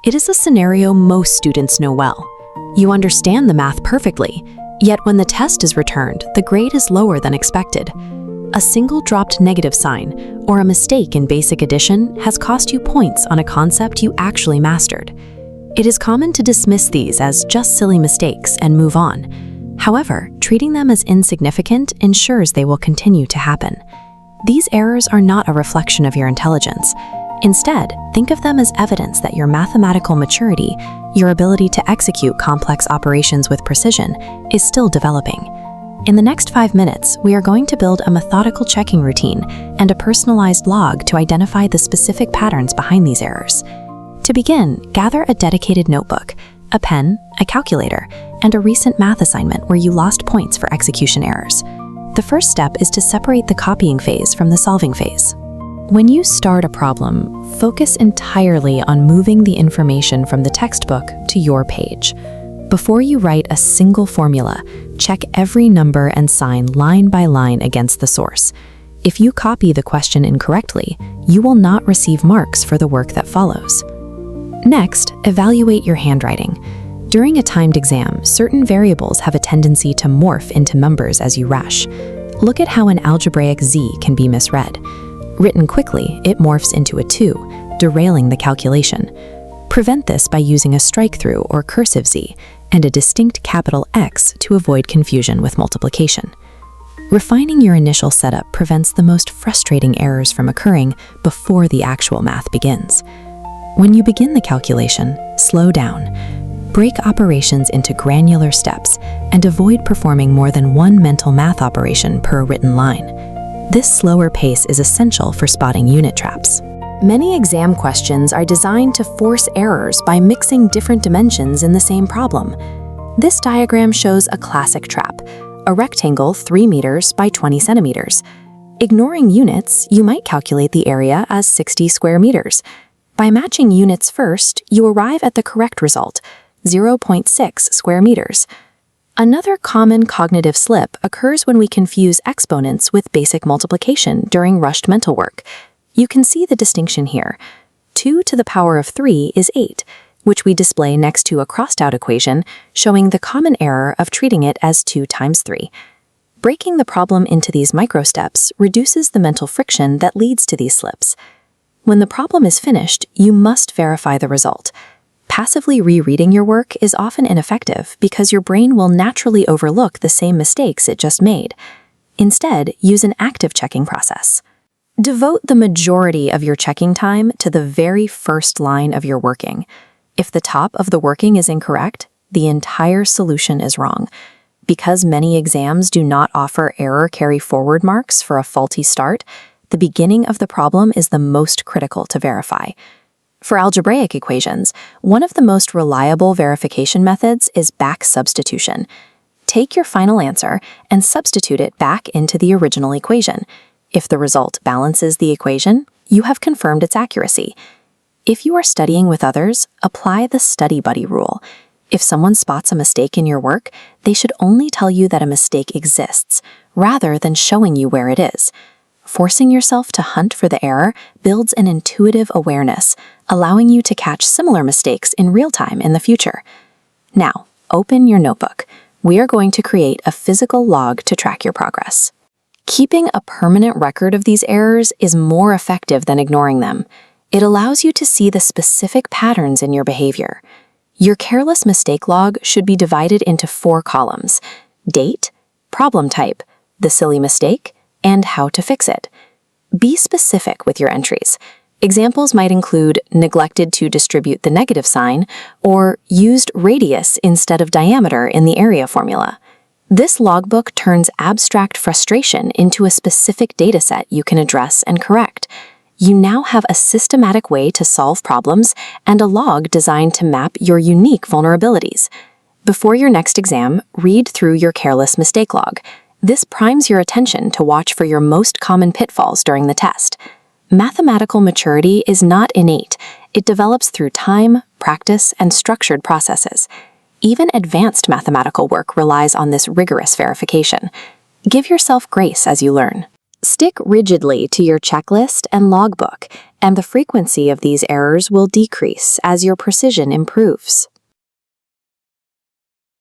It is a scenario most students know well. You understand the math perfectly, yet when the test is returned, the grade is lower than expected. A single dropped negative sign or a mistake in basic addition has cost you points on a concept you actually mastered. It is common to dismiss these as just silly mistakes and move on. However, treating them as insignificant ensures they will continue to happen. These errors are not a reflection of your intelligence. Instead, think of them as evidence that your mathematical maturity, your ability to execute complex operations with precision, is still developing. In the next 5 minutes, we are going to build a methodical checking routine and a personalized log to identify the specific patterns behind these errors. To begin, gather a dedicated notebook, a pen, a calculator, and a recent math assignment where you lost points for execution errors. The first step is to separate the copying phase from the solving phase. When you start a problem, focus entirely on moving the information from the textbook to your page. Before you write a single formula, check every number and sign line by line against the source. If you copy the question incorrectly, you will not receive marks for the work that follows. Next, evaluate your handwriting. During a timed exam, certain variables have a tendency to morph into numbers as you rush. Look at how an algebraic z can be misread. Written quickly, it morphs into a 2, derailing the calculation. Prevent this by using a strike-through or cursive z and a distinct capital X to avoid confusion with multiplication. Refining your initial setup prevents the most frustrating errors from occurring before the actual math begins. When you begin the calculation, slow down. Break operations into granular steps and avoid performing more than one mental math operation per written line. This slower pace is essential for spotting unit traps. Many exam questions are designed to force errors by mixing different dimensions in the same problem. This diagram shows a classic trap, a rectangle 3 meters by 20 centimeters. Ignoring units, you might calculate the area as 60 square meters. By matching units first, you arrive at the correct result, 0.6 square meters. Another common cognitive slip occurs when we confuse exponents with basic multiplication during rushed mental work. You can see the distinction here. 2 to the power of 3 is 8, which we display next to a crossed-out equation showing the common error of treating it as 2 times 3. Breaking the problem into these microsteps reduces the mental friction that leads to these slips. When the problem is finished, you must verify the result. Passively rereading your work is often ineffective because your brain will naturally overlook the same mistakes it just made. Instead, use an active checking process. Devote the majority of your checking time to the very first line of your working. If the top of the working is incorrect, the entire solution is wrong. Because many exams do not offer error carry-forward marks for a faulty start, the beginning of the problem is the most critical to verify. For algebraic equations, one of the most reliable verification methods is back substitution. Take your final answer and substitute it back into the original equation. If the result balances the equation, you have confirmed its accuracy. If you are studying with others, apply the study buddy rule. If someone spots a mistake in your work, they should only tell you that a mistake exists, rather than showing you where it is. Forcing yourself to hunt for the error builds an intuitive awareness, allowing you to catch similar mistakes in real time in the future. Now, open your notebook. We are going to create a physical log to track your progress. Keeping a permanent record of these errors is more effective than ignoring them. It allows you to see the specific patterns in your behavior. Your careless mistake log should be divided into 4 columns: date, problem type, the silly mistake, and how to fix it. Be specific with your entries. Examples might include neglected to distribute the negative sign or used radius instead of diameter in the area formula. This logbook turns abstract frustration into a specific dataset you can address and correct. You now have a systematic way to solve problems and a log designed to map your unique vulnerabilities. Before your next exam, read through your careless mistake log. This primes your attention to watch for your most common pitfalls during the test. Mathematical maturity is not innate. It develops through time, practice, and structured processes. Even advanced mathematical work relies on this rigorous verification. Give yourself grace as you learn. Stick rigidly to your checklist and logbook and the frequency of these errors will decrease as your precision improves.